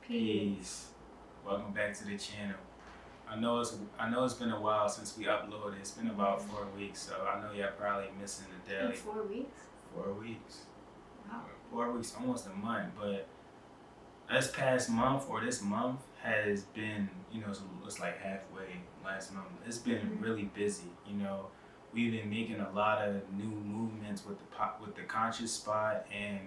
Peace. Welcome back to the channel. I know it's been a while since we uploaded. It's been about 4 weeks, so I know y'all probably missing the daily. 4 weeks? 4 weeks. Wow. 4 weeks, almost a month. But this past month or this month has been, it's like halfway last month. It's been really busy. We've been making a lot of new movements with the Conscious Spot, and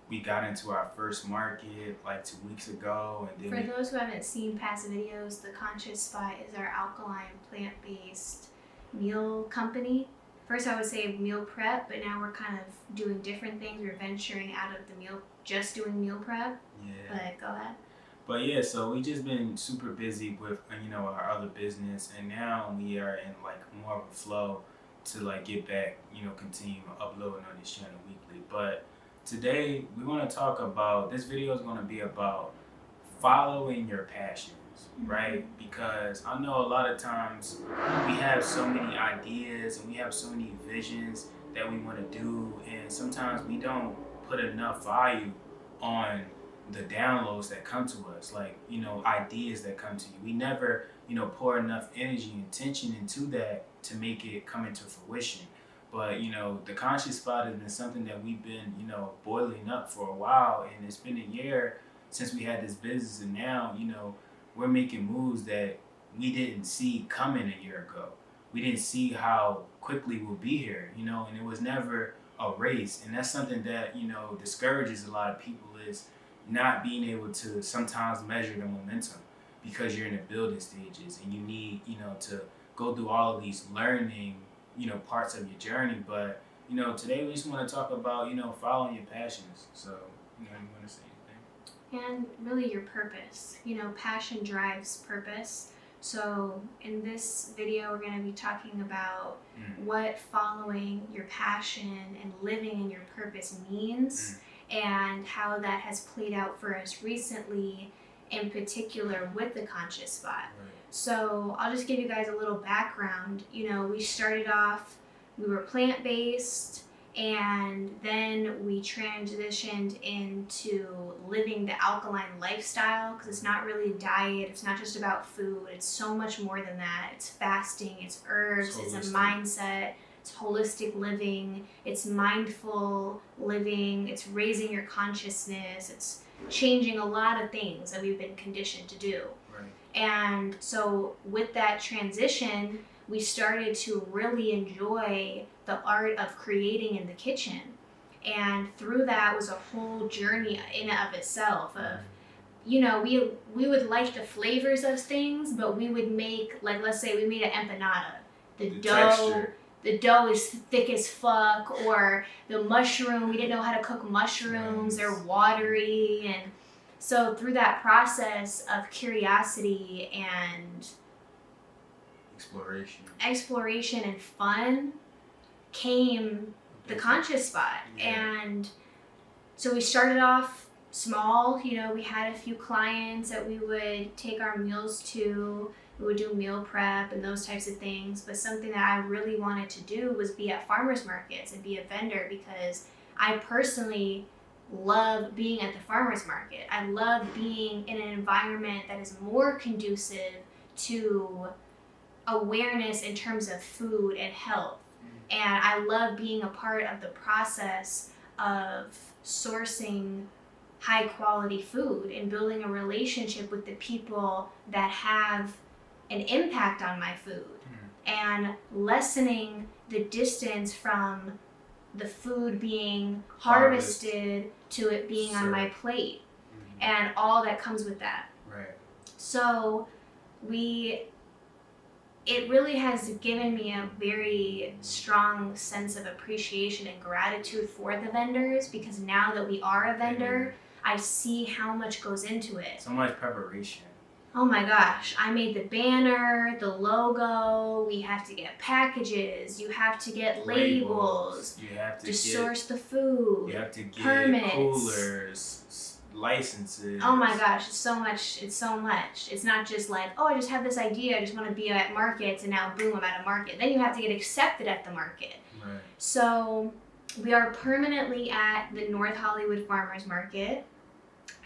we got into our first market like 2 weeks ago. And then For those who haven't seen past videos, the Conscious Spot is our alkaline plant-based meal company. First I would say meal prep, but now we're kind of doing different things. We're venturing out of just doing meal prep. Yeah. But go ahead. But yeah, so we just been super busy with our other business, and now we are in like more of a flow to like get back, continue uploading on this channel weekly. But today we want to talk about, this video is going to be about following your passions, right? Because I know a lot of times we have so many ideas and we have so many visions that we want to do, and sometimes we don't put enough value on the downloads that come to us, like, ideas that come to you. We never, pour enough energy and attention into that to make it come into fruition. But, the Conscious Spot has been something that we've been, boiling up for a while, and it's been a year since we had this business, and now, we're making moves that we didn't see coming a year ago. We didn't see how quickly we'll be here, and it was never a race. And that's something that, discourages a lot of people, is not being able to sometimes measure the momentum, because you're in the building stages and you need, to go through all of these learning, parts of your journey. But, today we just want to talk about, following your passions. So, you want to say anything? And really your purpose. Passion drives purpose. So in this video, we're going to be talking about what following your passion and living in your purpose means, and how that has played out for us recently, in particular with the Conscious Spot. Right. So I'll just give you guys a little background. We started off, we were plant-based, and then we transitioned into living the alkaline lifestyle, because it's not really a diet, it's not just about food, it's so much more than that. It's fasting, it's herbs, it's a mindset, it's holistic living, it's mindful living, it's raising your consciousness, it's changing a lot of things that we've been conditioned to do. Right. And so with that transition, we started to really enjoy the art of creating in the kitchen. And through that was a whole journey in and of itself of, we would like the flavors of things, but we would make, like, let's say we made an empanada. The dough is thick as fuck, or the mushroom, we didn't know how to cook mushrooms, they're watery. And so through that process of curiosity and exploration and fun came the Conscious Spot. And so we started off small. We had a few clients that we would take our meals to. We would do meal prep and those types of things. But something that I really wanted to do was be at farmers markets and be a vendor, because I personally love being at the farmers market. I love being in an environment that is more conducive to awareness in terms of food and health. And I love being a part of the process of sourcing high quality food and building a relationship with the people that have an impact on my food, and lessening the distance from the food being harvested to it being on my plate, and all that comes with that. Right. So it really has given me a very strong sense of appreciation and gratitude for the vendors, because now that we are a vendor, I see how much goes into it. So much preparation. Oh my gosh, I made the banner, the logo, we have to get packages, you have to get labels, you have to source the food, you have to get permits, coolers, licenses. Oh my gosh, it's so much. It's not just like, oh, I just have this idea, I just want to be at markets, and now boom, I'm at a market. Then you have to get accepted at the market. Right. So we are permanently at the North Hollywood Farmers Market.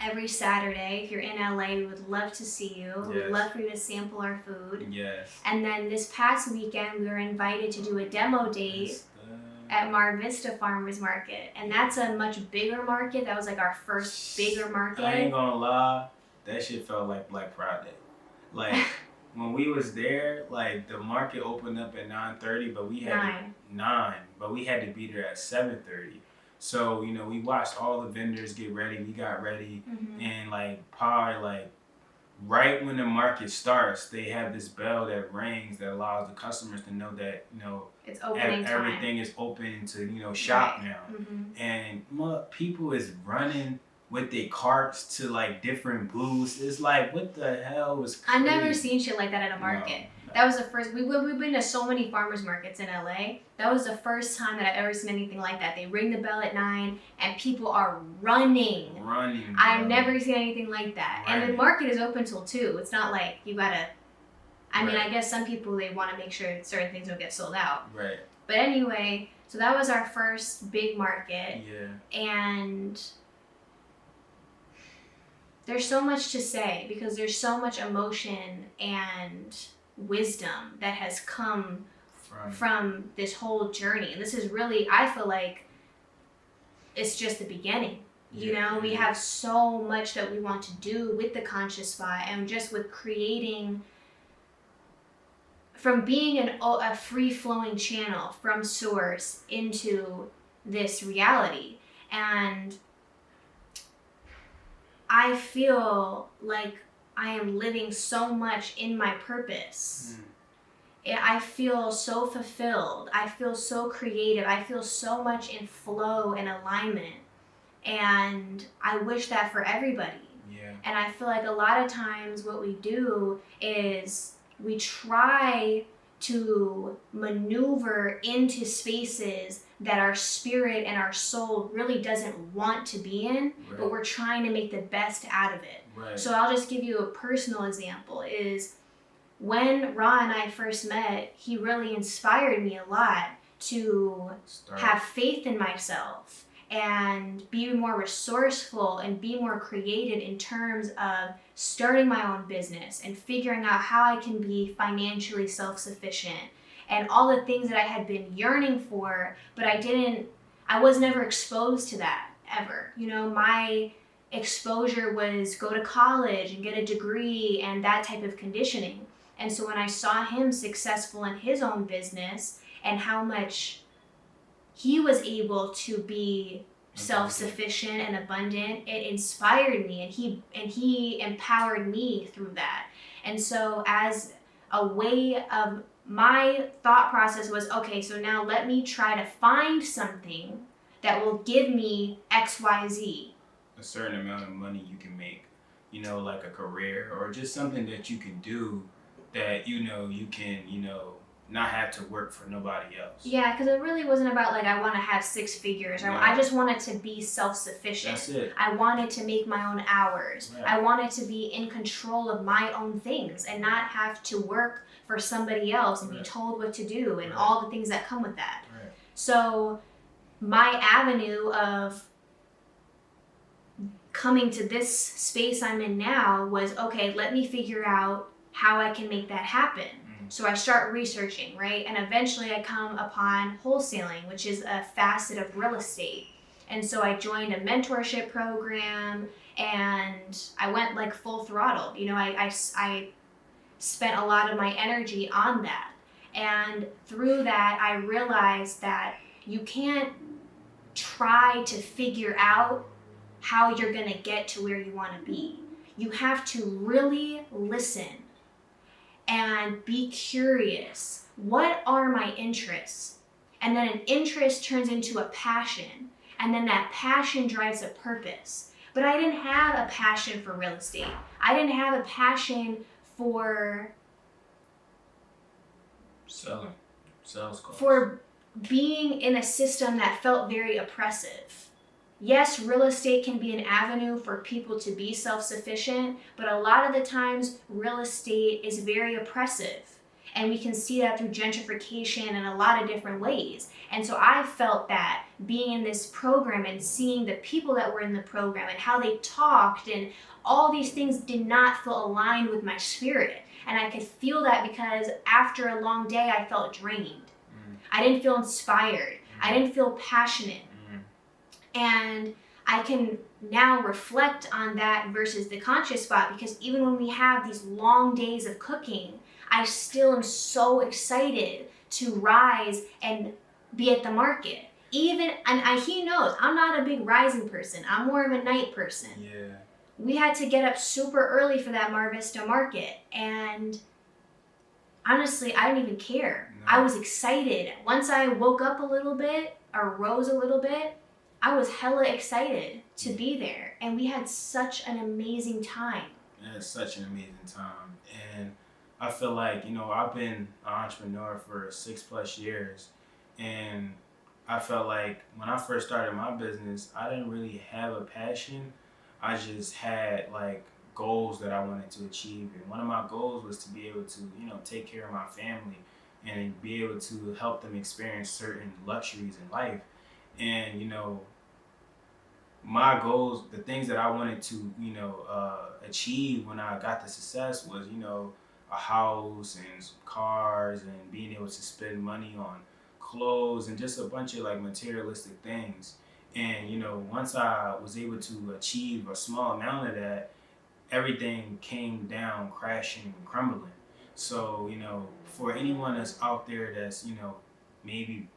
every Saturday. If you're in LA, we would love to see you. Yes. We'd love for you to sample our food. Yes. And then this past weekend, we were invited to do a demo date at Mar Vista Farmers Market. And that's a much bigger market. That was like our first bigger market. I ain't gonna lie, that shit felt like Black Friday. Like, when we was there, like, the market opened up at 9:30, but we had 9, but we had to be there at 7:30. So, you know, we watched all the vendors get ready. We got ready, and like probably like right when the market starts, they have this bell that rings that allows the customers to know that, you know, it's opening time. Everything is open to, you know, shop now. And people is running with their carts to like different booths. It's like, what the hell was crazy? I've never seen shit like that at a market. No. That was the first. We've been to so many farmers markets in LA. That was the first time that I've ever seen anything like that. They ring the bell at 9 and people are running. I've never seen anything like that. And the market is open till 2. It's not like you gotta. I mean, I guess some people, they want to make sure certain things don't get sold out. Right. But anyway, so that was our first big market. Yeah. And there's so much to say because there's so much emotion and wisdom that has come from this whole journey. And this is really, I feel like it's just the beginning. You know, we have so much that we want to do with the Conscious Spot and just with creating, from being a free-flowing channel from source into this reality. And I feel like I am living so much in my purpose. I feel so fulfilled. I feel so creative. I feel so much in flow and alignment. And I wish that for everybody. Yeah. And I feel like a lot of times what we do is we try to maneuver into spaces that our spirit and our soul really doesn't want to be in, but we're trying to make the best out of it. Right. So I'll just give you a personal example is when Ra and I first met, he really inspired me a lot to have faith in myself and be more resourceful and be more creative in terms of starting my own business and figuring out how I can be financially self-sufficient and all the things that I had been yearning for, but I was never exposed to that ever. You know, my exposure was go to college and get a degree and that type of conditioning. And so when I saw him successful in his own business and how much he was able to be self-sufficient and abundant, it inspired me, and he empowered me through that. And so as a way of my thought process was, okay, so now let me try to find something that will give me XYZ. A certain amount of money you can make, you know, like a career or just something that you can do that, you know, you can, you know, not have to work for nobody else. Yeah, because it really wasn't about like I want to have 6 figures. No. I just wanted to be self-sufficient. That's it. I wanted to make my own hours. Right. I wanted to be in control of my own things and not have to work for somebody else and be told what to do and all the things that come with that. Right. So my avenue of coming to this space I'm in now was, okay, let me figure out how I can make that happen. So I start researching, right? And eventually I come upon wholesaling, which is a facet of real estate. And so I joined a mentorship program and I went like full throttle. You know, I spent a lot of my energy on that. And through that, I realized that you can't try to figure out how you're gonna get to where you wanna be. You have to really listen and be curious. What are my interests? And then an interest turns into a passion. And then that passion drives a purpose. But I didn't have a passion for real estate. I didn't have a passion for sales calls. For being in a system that felt very oppressive. Yes, real estate can be an avenue for people to be self-sufficient, but a lot of the times real estate is very oppressive. And we can see that through gentrification and a lot of different ways. And so I felt that being in this program and seeing the people that were in the program and how they talked and all these things did not feel aligned with my spirit. And I could feel that because after a long day, I felt drained. I didn't feel inspired. I didn't feel passionate. And I can now reflect on that versus the conscious spot, because even when we have these long days of cooking, I still am so excited to rise and be at the market. He knows I'm not a big rising person. I'm more of a night person. Yeah. We had to get up super early for that Mar Vista market, and honestly, I didn't even care. No. I was excited. Once I woke up a little bit or rose a little bit, I was hella excited to be there, and we had such an amazing time. Yeah, it's such an amazing time, and I feel like, I've been an entrepreneur for 6+ years, and I felt like when I first started my business, I didn't really have a passion. I just had like goals that I wanted to achieve, and one of my goals was to be able to, take care of my family and be able to help them experience certain luxuries in life. And, my goals, the things that I wanted to, achieve when I got the success was, a house and some cars and being able to spend money on clothes and just a bunch of like materialistic things. And, once I was able to achieve a small amount of that, everything came down crashing and crumbling. So, for anyone that's out there that's, maybe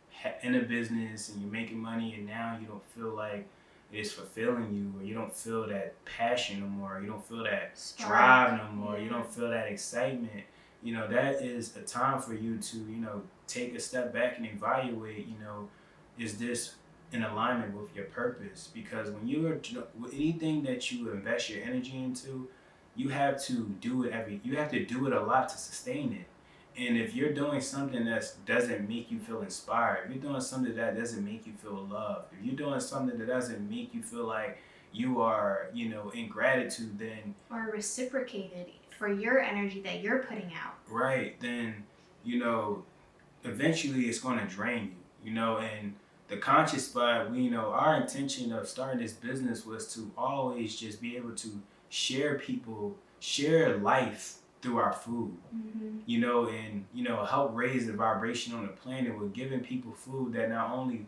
in a business and you're making money and now you don't feel like it's fulfilling you, or you don't feel that passion no more, you don't feel that drive no more, you don't feel that excitement, that is a time for you to, take a step back and evaluate, is this in alignment with your purpose? Because when you're anything that you invest your energy into, you have to do it a lot to sustain it. And if you're doing something that doesn't make you feel inspired, if you're doing something that doesn't make you feel loved, if you're doing something that doesn't make you feel like you are, in gratitude, then or reciprocated for your energy that you're putting out, right? Then, eventually it's going to drain you, and the conscious spot, our intention of starting this business was to always just be able to share life through our food, and, help raise the vibration on the planet. We're giving people food that not only,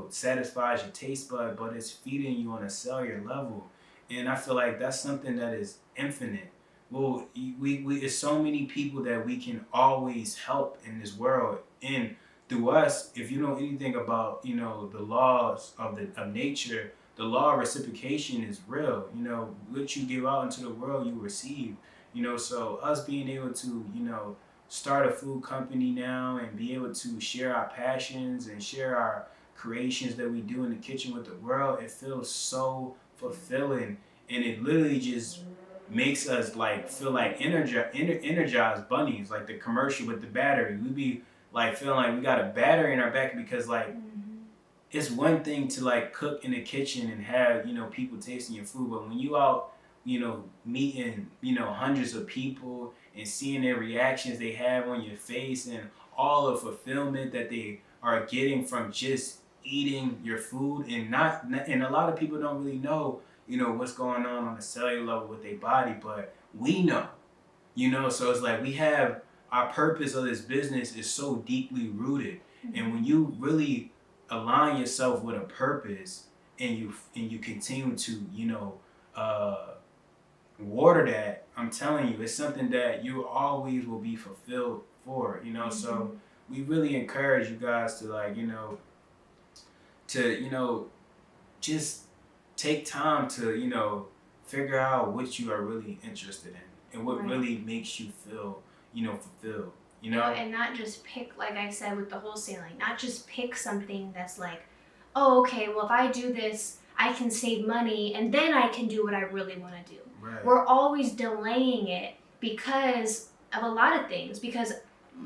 satisfies your taste bud, but it's feeding you on a cellular level. And I feel like that's something that is infinite. Well, it's so many people that we can always help in this world. And through us, if you know anything about, the laws of nature, the law of reciprocation is real. What you give out into the world, you receive. So us being able to, start a food company now and be able to share our passions and share our creations that we do in the kitchen with the world, it feels so fulfilling. And it literally just makes us like feel like energized bunnies, like the commercial with the battery. We be like feeling like we got a battery in our back, because like it's one thing to like cook in the kitchen and have, people tasting your food, but when you out, meeting, hundreds of people and seeing their reactions they have on your face and all the fulfillment that they are getting from just eating your food, and a lot of people don't really know, what's going on a cellular level with their body, but we know, so it's like we have our purpose of this business is so deeply rooted. And when you really align yourself with a purpose and you continue to, water that, I'm telling you, it's something that you always will be fulfilled for, So we really encourage you guys to like, just take time to, figure out what you are really interested in and what really makes you feel, fulfilled, and not just pick, like I said with the wholesaling, not just pick something that's like, oh, okay, well, if I do this, I can save money and then I can do what I really want to do. Right. We're always delaying it because of a lot of things, because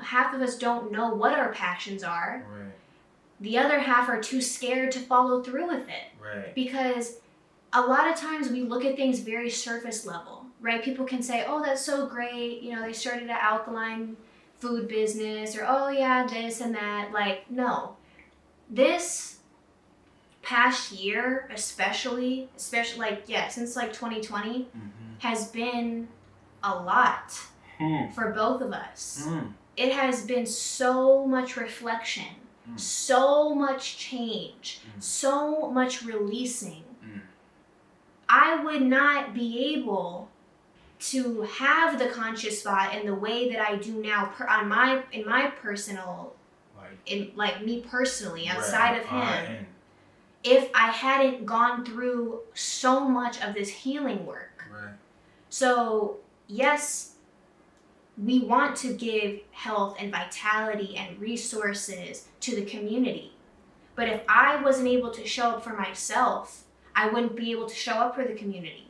half of us don't know what our passions are. Right. The other half are too scared to follow through with it. Right. Because a lot of times we look at things very surface level, right? People can say, oh, that's so great. They started at Alkaline food business or, oh yeah, this and that. Like, no. This past year, especially like, yeah, since like 2020, has been a lot for both of us. It has been so much reflection, so much change, so much releasing. I would not be able to have the conscious spot in the way that I do now in my personal, like me personally, outside of him, if I hadn't gone through so much of this healing work. Right. So yes, we want to give health and vitality and resources to the community. But if I wasn't able to show up for myself, I wouldn't be able to show up for the community.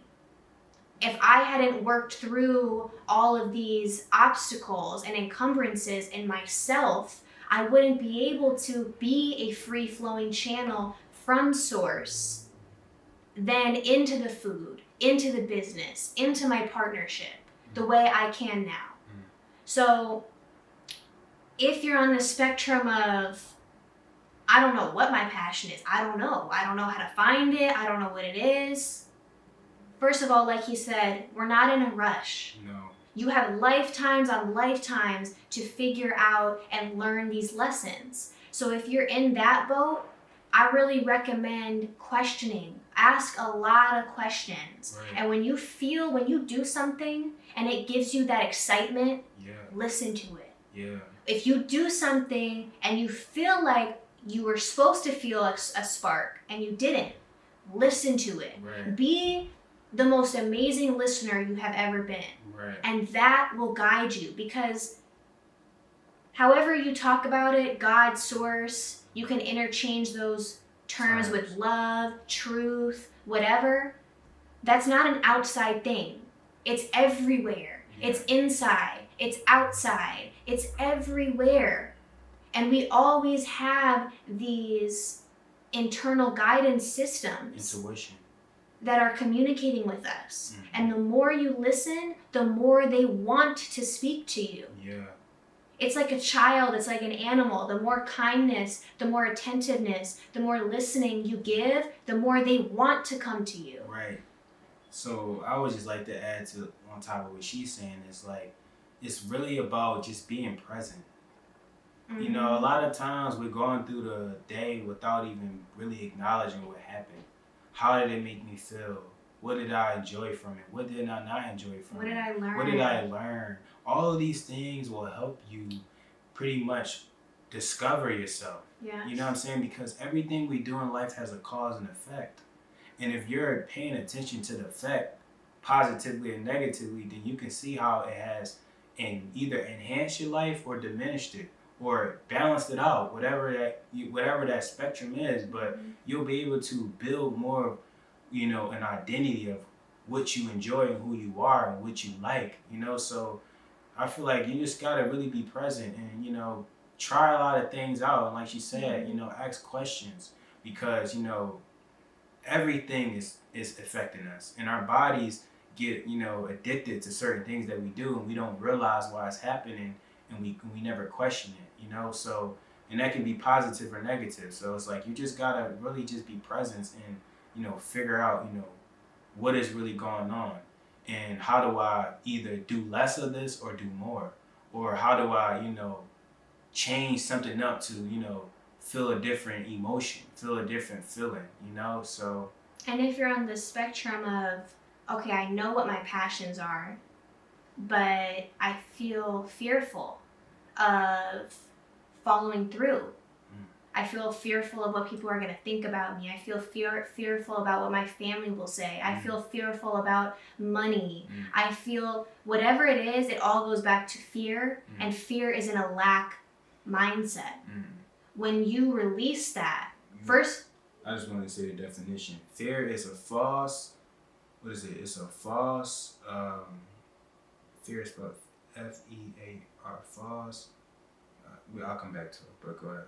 If I hadn't worked through all of these obstacles and encumbrances in myself, I wouldn't be able to be a free-flowing channel from source, then into the food, into the business, into my partnership, the way I can now. So if you're on the spectrum of, I don't know what my passion is, I don't know how to find it, I don't know what it is. First of all, like he said, we're not in a rush. No. You have lifetimes on lifetimes to figure out and learn these lessons. So if you're in that boat, I really recommend questioning. Ask a lot of questions. Right. And when you do something and it gives you that excitement, listen to it. Yeah. If you do something and you feel like you were supposed to feel a spark and you didn't, listen to it. Right. Be the most amazing listener you have ever been. Right. And that will guide you, because however you talk about it, God, source, you can interchange those terms with love, truth, whatever. That's not an outside thing. It's everywhere. Yeah. It's inside. It's outside. It's everywhere. And we always have these internal guidance systems. Intuition. That are communicating with us. And the more you listen, the more they want to speak to you. Yeah. It's like a child, it's like an animal. The more kindness, the more attentiveness, the more listening you give, the more they want to come to you. Right. So I would just like to add to on top of what she's saying, is like, it's really about just being present. You know, a lot of times we're going through the day without even really acknowledging what happened. How did it make me feel? What did I enjoy from it? What did I not enjoy from it? What did I learn? What did I learn? All of these things will help you pretty much discover yourself. Yeah. You know what I'm saying? Because everything we do in life has a cause and effect. And if you're paying attention to the effect, positively and negatively, then you can see how it has either enhanced your life or diminished it, or balanced it out, whatever that spectrum is. But you'll be able to build more, you know, an identity of what you enjoy and who you are and what you like, you know. So I feel like you just gotta really be present and, you know, try a lot of things out. And like she said, you know, ask questions, because, you know, everything is affecting us, and our bodies get, you know, addicted to certain things that we do, and we don't realize why it's happening, and we never question it, you know. So, and that can be positive or negative. So it's like you just gotta really just be present and, you know, figure out, you know, what is really going on, and how do I either do less of this or do more, or how do I, you know, change something up to, you know, feel a different emotion, feel a different feeling, you know. So, and if you're on the spectrum of, okay, I know what my passions are, but I feel fearful of following through. I feel fearful of what people are going to think about me. I feel fearful about what my family will say. I feel fearful about money. I feel whatever it is, it all goes back to fear, and fear is in a lack mindset. When you release that, first... I just want to say the definition. Fear is a false... What is it? It's a false... fear is spelled F-E-A-R, false... I'll come back to it, but go ahead.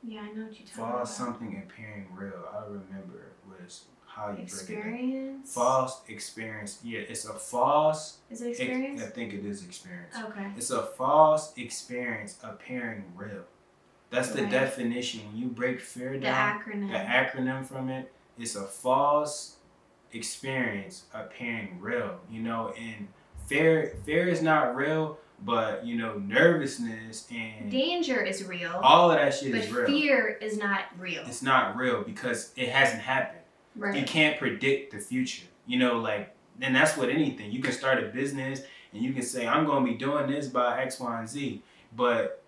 Yeah, I know what you're talking about. False something appearing real. I don't remember how you experience. False experience. Yeah, it's a false. Is it experience? I think it is experience. Okay. It's a false experience appearing real. That's the definition. When you break fear down, the acronym from it, it's a false experience appearing real. You know, and fear is not real, but you know, nervousness and danger is real. All of that shit is real. But fear is not real. It's not real because it hasn't happened. Right. You can't predict the future. You know, like, and that's what anything. You can start a business and you can say, I'm going to be doing this by X, Y, and Z. But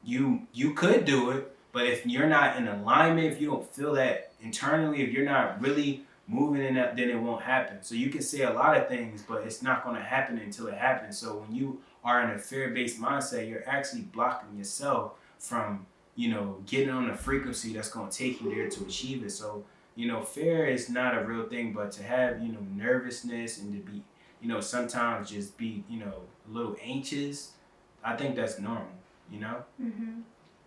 you could do it. But if you're not in alignment, if you don't feel that internally, if you're not really moving in that, then it won't happen. So you can say a lot of things, but it's not going to happen until it happens. So when you are in a fear-based mindset, you're actually blocking yourself from, you know, getting on a frequency that's going to take you there to achieve it. So, you know, fear is not a real thing, but to have, you know, nervousness and to be, you know, sometimes just be, you know, a little anxious, I think that's normal, you know? Mm-hmm.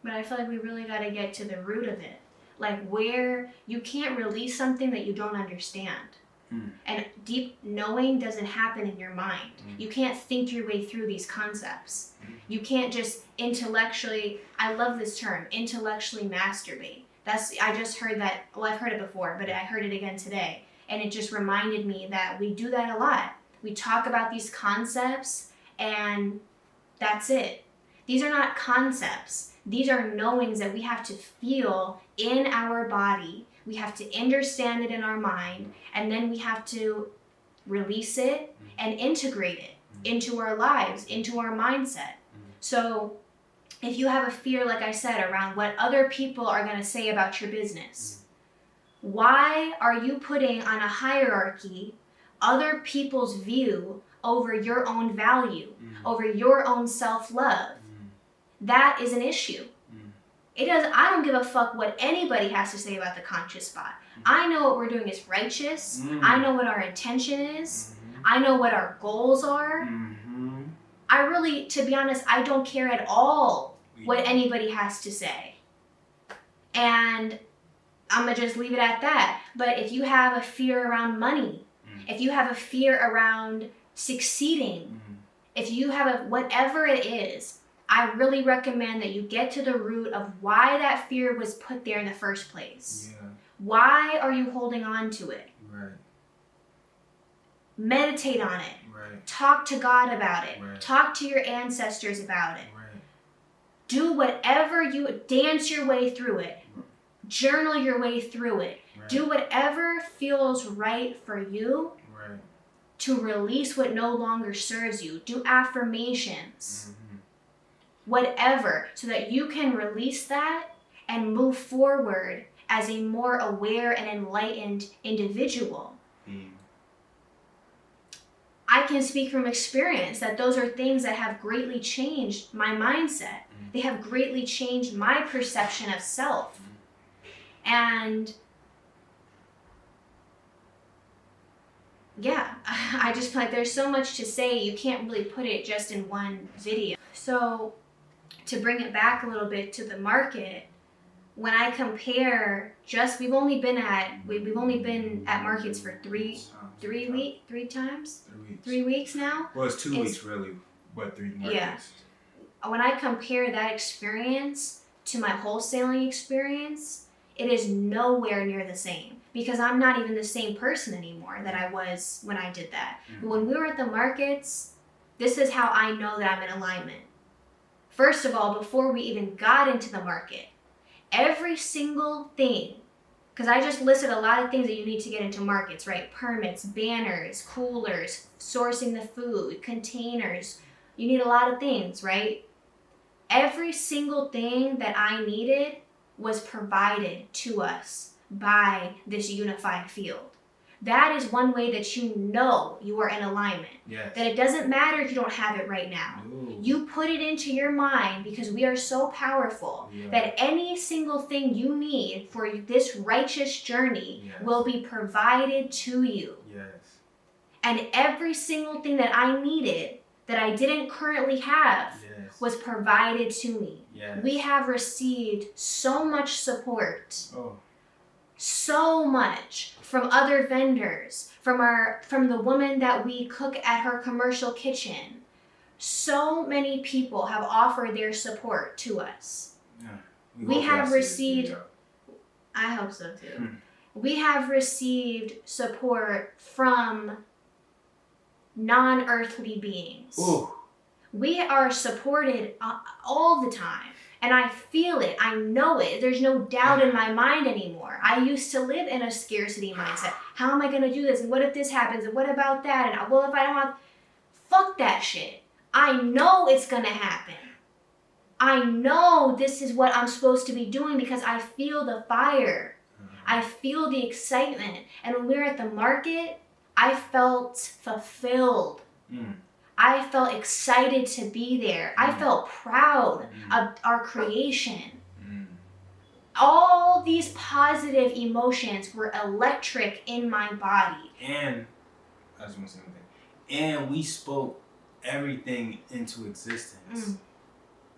But I feel like we really got to get to the root of it. Like where you can't release something that you don't understand. And deep knowing doesn't happen in your mind. You can't think your way through these concepts. You can't just intellectually, I love this term, intellectually masturbate. I just heard that, well, I've heard it before, but I heard it again today. And it just reminded me that we do that a lot. We talk about these concepts and that's it. These are not concepts. These are knowings that we have to feel in our body. We have to understand it in our mind, and then we have to release it and integrate it into our lives, into our mindset. So if you have a fear, like I said, around what other people are going to say about your business, why are you putting on a hierarchy other people's view over your own value, over your own self-love? That is an issue. I don't give a fuck what anybody has to say about the conscious spot. I know what we're doing is righteous. I know what our intention is. I know what our goals are. I really, to be honest, I don't care at all what anybody has to say. And I'm going to just leave it at that. But if you have a fear around money, if you have a fear around succeeding, if you have a whatever it is, I really recommend that you get to the root of why that fear was put there in the first place. Yeah. Why are you holding on to it? Right. Meditate on it. Right. Talk to God about it. Right. Talk to your ancestors about it. Right. Do whatever dance your way through it. Right. Journal your way through it. Right. Do whatever feels right for you to release what no longer serves you. Do affirmations. Whatever, so that you can release that and move forward as a more aware and enlightened individual. I can speak from experience that those are things that have greatly changed my mindset. They have greatly changed my perception of self. And yeah, I just feel like there's so much to say, you can't really put it just in one video. So to bring it back a little bit to the market, when I compare we've only been at markets for 3 weeks now. Well, it's 2 weeks really, but 3 markets. Yeah. When I compare that experience to my wholesaling experience, it is nowhere near the same because I'm not even the same person anymore that I was when I did that. When we were at the markets, this is how I know that I'm in alignment. First of all, before we even got into the market, every single thing, because I just listed a lot of things that you need to get into markets, right? Permits, banners, coolers, sourcing the food, containers. You need a lot of things, right? Every single thing that I needed was provided to us by this unified field. That is one way that you know you are in alignment. Yes. That it doesn't matter if you don't have it right now. Ooh. You put it into your mind because we are so powerful that any single thing you need for this righteous journey will be provided to you. Yes. And every single thing that I needed that I didn't currently have was provided to me. Yes. We have received so much support. so much from other vendors, from the woman that we cook at her commercial kitchen. So many people have offered their support to us. Yeah, we have received, I hope so too. We have received support from non-earthly beings. Ooh. We are supported all the time. And I feel it. I know it. There's no doubt in my mind anymore. I used to live in a scarcity mindset. How am I going to do this? And what if this happens? And what about that? And well, if I don't have... Fuck that shit. I know it's going to happen. I know this is what I'm supposed to be doing because I feel the fire. I feel the excitement. And when we were at the market, I felt fulfilled. I felt excited to be there. I felt proud of our creation. All these positive emotions were electric in my body. And I was going to say something. And we spoke everything into existence.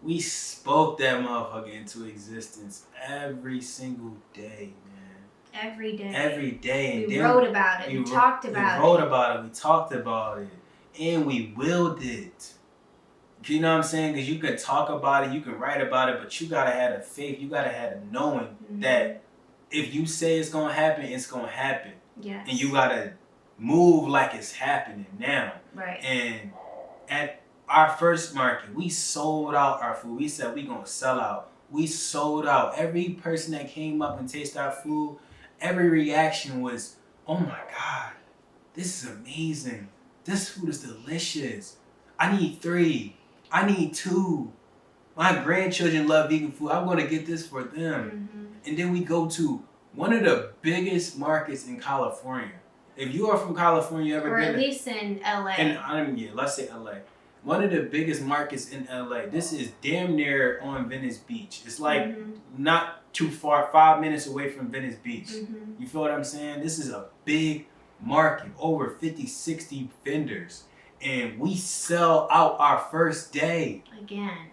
We spoke that motherfucker into existence every single day, man. Every day. Every day. And we wrote about it. We talked about it. We wrote about it. We talked about it. And we willed it. You know what I'm saying? Because you can talk about it, you can write about it, but you gotta have the faith, you gotta have the knowing that if you say it's gonna happen, it's gonna happen. Yes. And you gotta move like it's happening now. Right. And at our first market, we sold out our food. We said we gonna sell out. We sold out. Every person that came up and tasted our food, every reaction was, oh my God, this is amazing. This food is delicious. I need 3. I need 2. My grandchildren love vegan food. I'm going to get this for them. And then we go to one of the biggest markets in California. If you are from California, or at least in LA. And yeah, let's say LA. One of the biggest markets in LA. This is damn near on Venice Beach. It's like not too far, 5 minutes away from Venice Beach. You feel what I'm saying? This is a big market, over 50, 60 vendors, and we sell out our first day.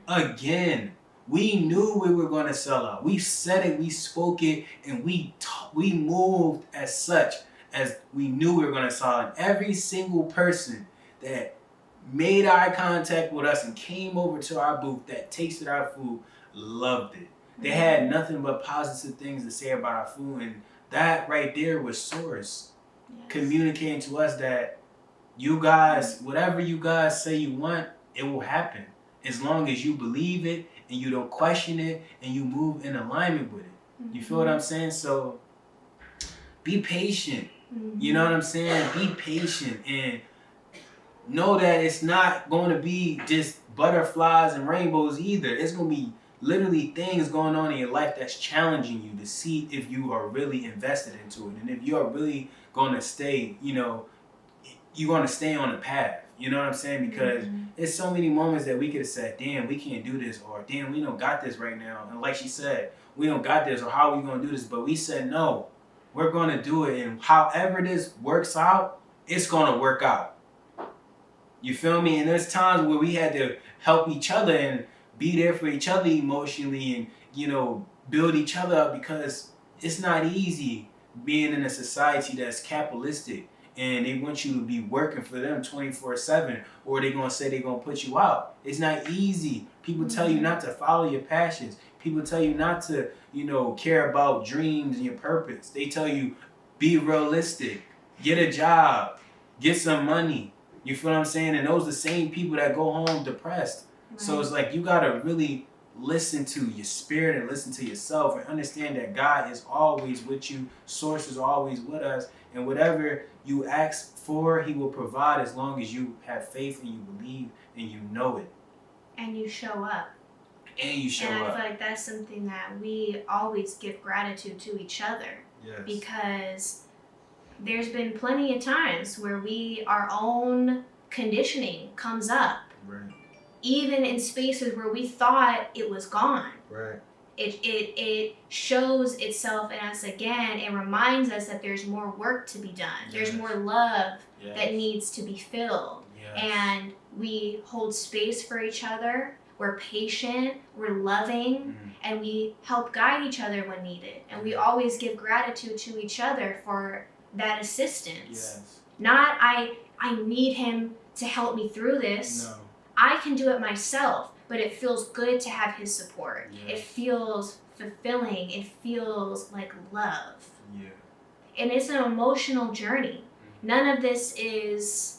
Again. We knew we were going to sell out. We said it, we spoke it, and we moved as such as we knew we were going to sell out. Every single person that made eye contact with us and came over to our booth that tasted our food loved it. They had nothing but positive things to say about our food, and that right there was source. Communicating to us that you guys, whatever you guys say you want, it will happen. As long as you believe it and you don't question it and you move in alignment with it. You feel what I'm saying? So be patient. You know what I'm saying? Be patient and know that it's not going to be just butterflies and rainbows either. It's going to be literally things going on in your life that's challenging you to see if you are really invested into it. And if you are really going to stay, you're going to stay on the path. You know what I'm saying? Because there's so many moments that we could have said, damn, we can't do this, or damn, we don't got this right now. And like she said, we don't got this, or how are we going to do this? But we said, no, we're going to do it. And however this works out, it's going to work out. You feel me? And there's times where we had to help each other and be there for each other emotionally and, build each other up, because it's not easy being in a society that's capitalistic and they want you to be working for them 24/7, or they're going to say they're going to put you out. It's not easy. People tell you not to follow your passions. People tell you not to, care about dreams and your purpose. They tell you, be realistic, get a job, get some money. You feel what I'm saying? And those are the same people that go home depressed. Right. So it's like you got to really listen to your spirit and listen to yourself and understand that God is always with you. Source is always with us. And whatever you ask for, he will provide, as long as you have faith and you believe and you know it. And you show up. And you show up. And I feel like that's something that we always give gratitude to each other. Yes. Because there's been plenty of times where our own conditioning comes up. Right. Even in spaces where we thought it was gone. Right. It shows itself in us again and reminds us that there's more work to be done. Yes. There's more love that needs to be filled. Yes. And we hold space for each other. we're patient, we're loving, and we help guide each other when needed. And we always give gratitude to each other for that assistance. Yes. Not I need him to help me through this. No. I can do it myself, but it feels good to have his support. Yeah. It feels fulfilling. It feels like love. Yeah. And it's an emotional journey. None of this is,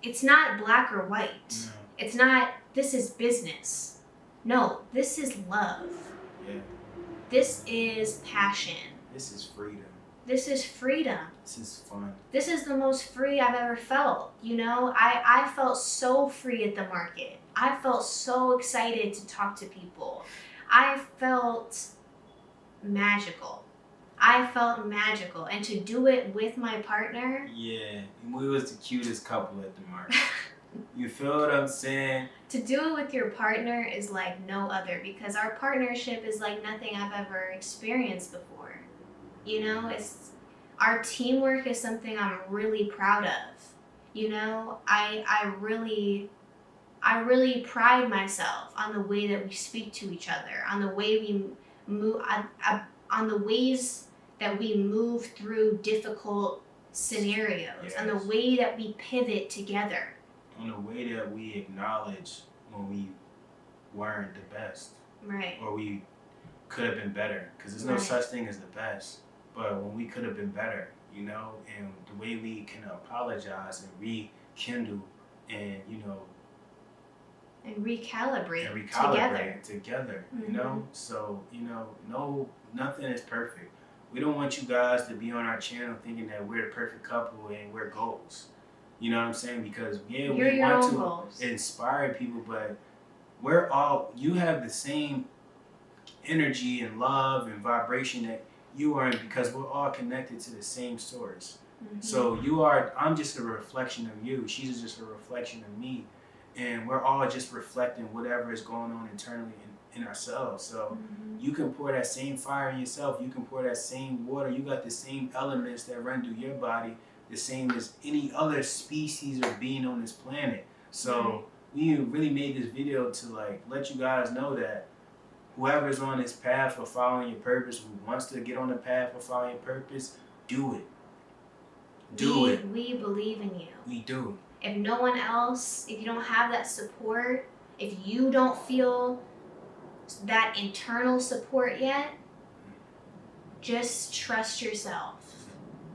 it's not black or white. No. It's not, this is business. No, this is love. Yeah. This is passion. This is freedom. This is freedom. This is fun. This is the most free I've ever felt. You know, I felt so free at the market. I felt so excited to talk to people. I felt magical. And to do it with my partner. Yeah, and we was the cutest couple at the market. You feel what I'm saying? To do it with your partner is like no other, because our partnership is like nothing I've ever experienced before. You know, our teamwork is something I'm really proud of. You know, I really pride myself on the way that we speak to each other, on the way we move, on the ways that we move through difficult scenarios, Yes. on the way that we pivot together. On the way that we acknowledge when we weren't the best. Right. Or we could have been better. Because there's no such thing as the best. But when we could have been better, you know, and the way we can apologize and rekindle and, you know, and recalibrate together, you know? So, you know, no, nothing is perfect. We don't want you guys to be on our channel thinking that we're the perfect couple and we're goals. You know what I'm saying? Because, yeah, we want to inspire people, but you have the same energy and love and vibration that you are in, because we're all connected to the same source. So I'm just a reflection of you. She's just a reflection of me. And we're all just reflecting whatever is going on internally in ourselves. So you can pour that same fire in yourself. You can pour that same water. You got the same elements that run through your body, the same as any other species or being on this planet. So we really made this video to like let you guys know that whoever's on this path for following your purpose, who wants to get on the path for following your purpose, do it. We believe in you. We do. If no one else, if you don't have that support, if you don't feel that internal support yet, just trust yourself.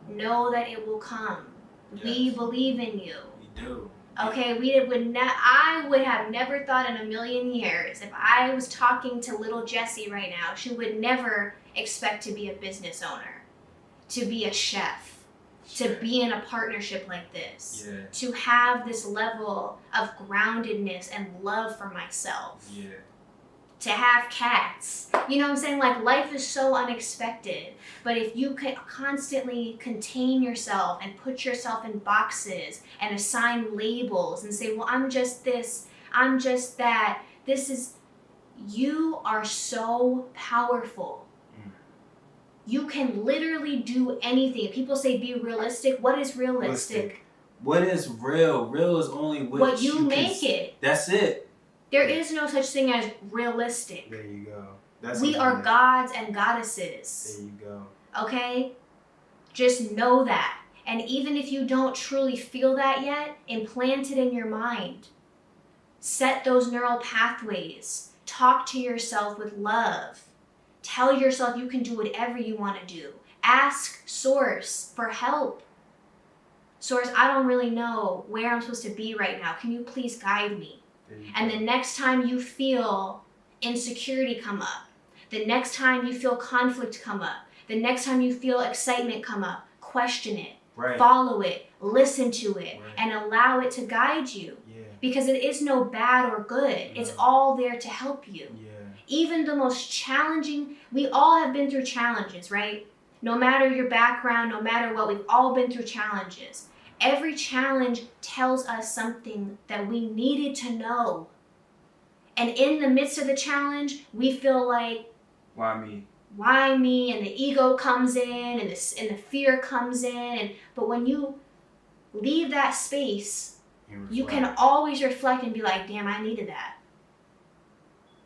Know that it will come. Yes. We believe in you. We do. Okay, I would have never thought in a million years, if I was talking to little Jessie right now, she would never expect to be a business owner, to be a chef, to be in a partnership like this, to have this level of groundedness and love for myself, to have cats. You know what I'm saying? Like, life is so unexpected, but if you can constantly contain yourself and put yourself in boxes and assign labels and say, well, I'm just this, I'm just that, you are so powerful. You can literally do anything. People say be realistic. What is realistic? What is real? Real is only what you make it. That's it. There is no such thing as realistic. There you go. We are gods and goddesses. There you go. Okay? Just know that. And even if you don't truly feel that yet, implant it in your mind. Set those neural pathways. Talk to yourself with love. Tell yourself you can do whatever you want to do. Ask Source for help. Source, I don't really know where I'm supposed to be right now. Can you please guide me? And the next time you feel insecurity come up, the next time you feel conflict come up, the next time you feel excitement come up, question it, follow it, listen to it, and allow it to guide you. Because it is no bad or good. It's all there to help you. Even the most challenging, we all have been through challenges, right? No matter your background, no matter what, we've all been through challenges. Every challenge tells us something that we needed to know. And in the midst of the challenge, we feel like, why me? Why me? And the ego comes in, and the fear comes in. But when you leave that space You can always reflect and be like, damn, I needed that.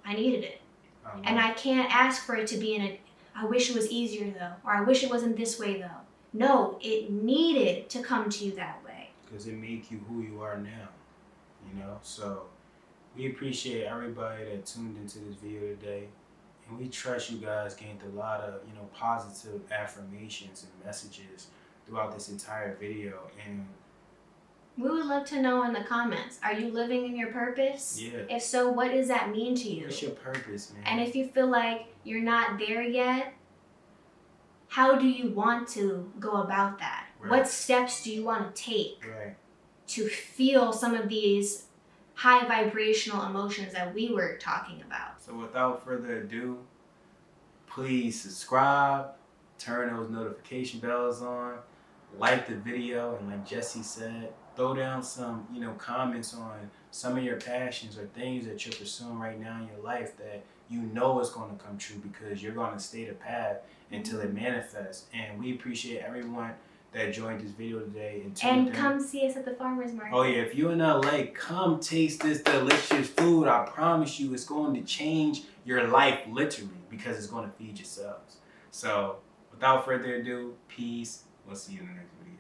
I needed it. And I can't ask for it to be in a, I wish it was easier though, or I wish it wasn't this way though. No, it needed to come to you that way. Because it make you who you are now, you know? So we appreciate everybody that tuned into this video today. And we trust you guys gained a lot of, you know, positive affirmations and messages throughout this entire video. And we would love to know in the comments, are you living in your purpose? Yeah. If so, what does that mean to you? What's your purpose, man? And if you feel like you're not there yet, how do you want to go about that? Right. What steps do you want to take right. to feel some of these high vibrational emotions that we were talking about? So without further ado, please subscribe, turn those notification bells on, like the video, and like Jessie said, throw down some, you know, comments on some of your passions or things that you're pursuing right now in your life that you know is going to come true, because you're going to stay the path until it manifests. And we appreciate everyone that joined this video today. And come see us at the Farmers Market. Oh yeah, if you're in LA, come taste this delicious food. I promise you it's going to change your life literally, because it's going to feed yourselves. So without further ado, peace. We'll see you in the next video.